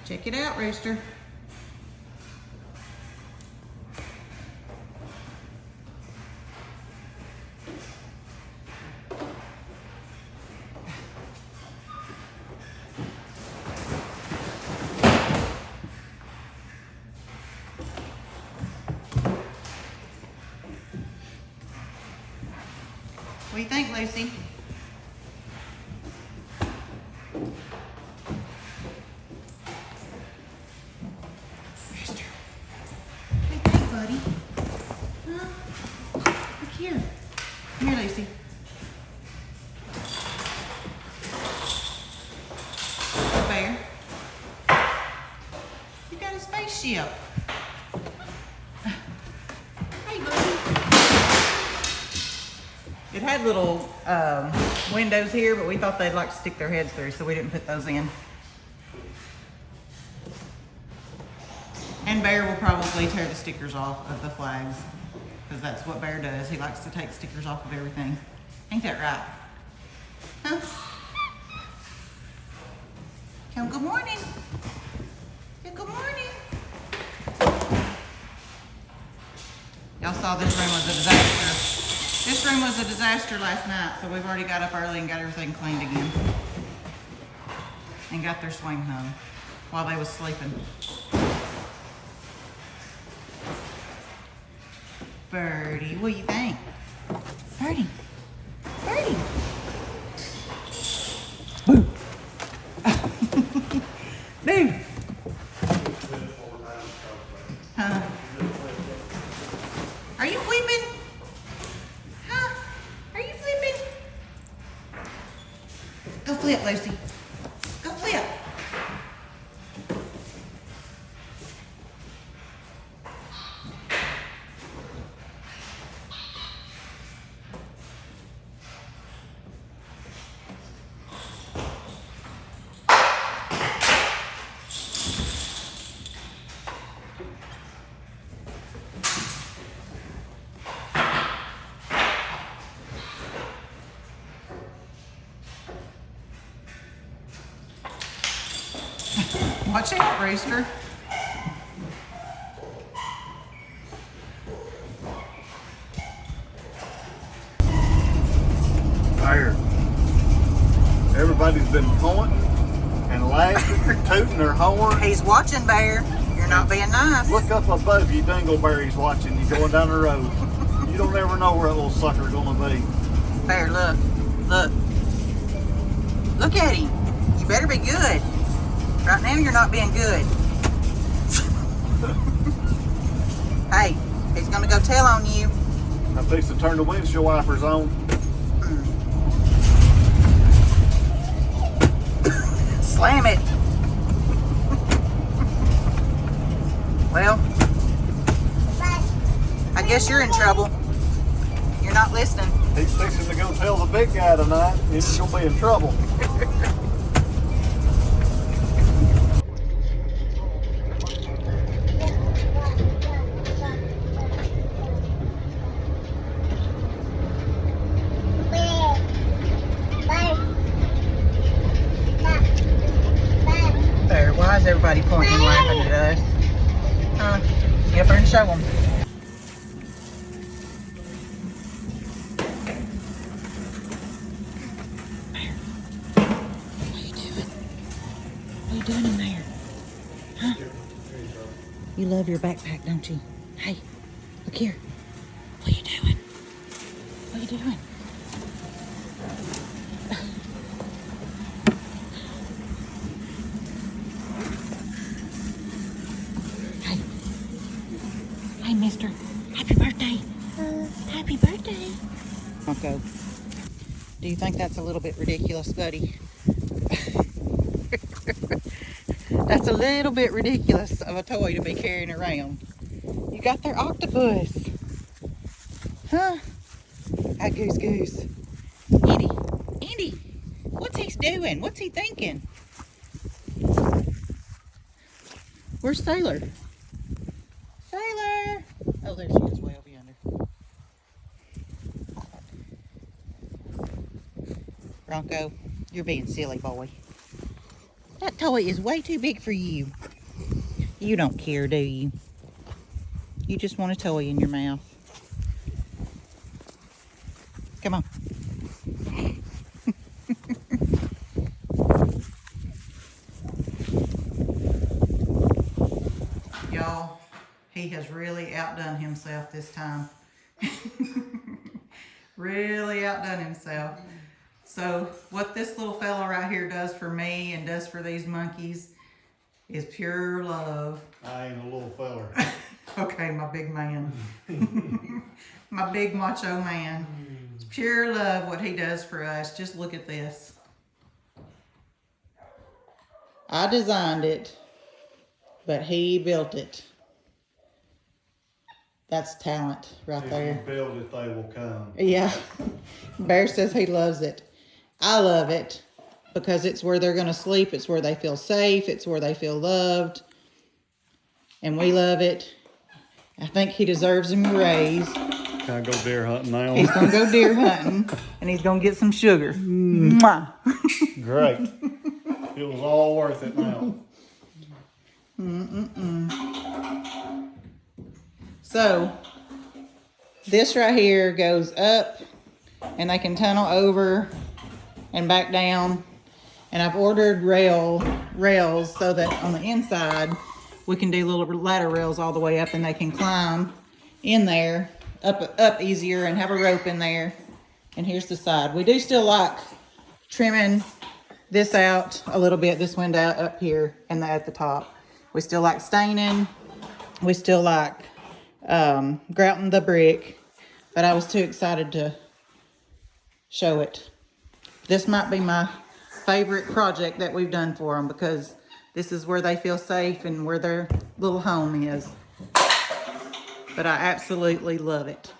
Check it out, Rooster. What do you think, Lucy? Rooster. What do you think, buddy? Huh? Look here. Come here, Lucy. Bear. You got a spaceship. Hey, buddy. It had little windows here, but we thought they'd like to stick their heads through, so we didn't put those in. And Bear will probably tear the stickers off of the flags, because that's what Bear does. He likes to take stickers off of everything. Ain't that right? Huh? Come, good morning. Yeah, good morning. Y'all saw this room was a disaster. This room was a disaster last night, so we've already got up early and got everything cleaned again. And got their swing hung while they was sleeping. Birdie, what do you think? Birdie, Birdie. Boo. Boo. Are you flipping? Huh? Are you flipping? Go flip, Lucy. Go flip. Watch out, Rooster. There. Everybody's been pointing and laughing, tooting their horn. He's watching, Bear. You're not being nice. Look up above you, Dingleberry's watching you going down the road. You don't ever know where that little sucker's gonna be. Bear, look. Look. Look at him. You better be good. Right now, you're not being good. Hey, he's gonna go tell on you. I'm fixing to turn the windshield wipers on. Slam it. Well, I guess you're in trouble. You're not listening. He's fixing to go tell the big guy tonight. He's gonna be in trouble. There, why is everybody pointing and laughing at us? Huh? Get up there and show them. What are you doing? What are you doing in there? Huh? You love your backpack, don't you? Hey, look here. What are you doing? What are you doing? Hey, mister. Happy birthday. Happy birthday. Bronco, do you think that's a little bit ridiculous, buddy? That's a little bit ridiculous of a toy to be carrying around. You got their octopus. Huh? That goose. Andy, what's he doing? What's he thinking? Where's Sailor? Sailor! Oh, there she is, way over yonder. Bronco, you're being silly, boy. That toy is way too big for you. You don't care, do you? You just want a toy in your mouth. Come on. Y'all, he has really outdone himself this time. Really outdone himself. So what this little fella right here does for me and does for these monkeys is pure love. I ain't a little feller. Okay, my big man. My big macho man. It's pure love what he does for us. Just look at this. I designed it, but he built it. That's talent right If there. you build it, they will come. Yeah. Bear says he loves it. I love it because it's where they're going to sleep. It's where they feel safe. It's where they feel loved. And we love it. I think he deserves him a raise. Can I go deer hunting now? He's going to go deer hunting and he's going to get some sugar. Mwah. Great. It was all worth it now. So, this right here goes up and they can tunnel over and back down. And I've ordered rails so that on the inside we can do little ladder rails all the way up and they can climb in there up easier and have a rope in there. And here's the side. We do still like trimming this out a little bit, this window up here and at the top. We still like staining. We still like grouting the brick, but I was too excited to show it. This might be my favorite project that we've done for them because this is where they feel safe and where their little home is. But I absolutely love it.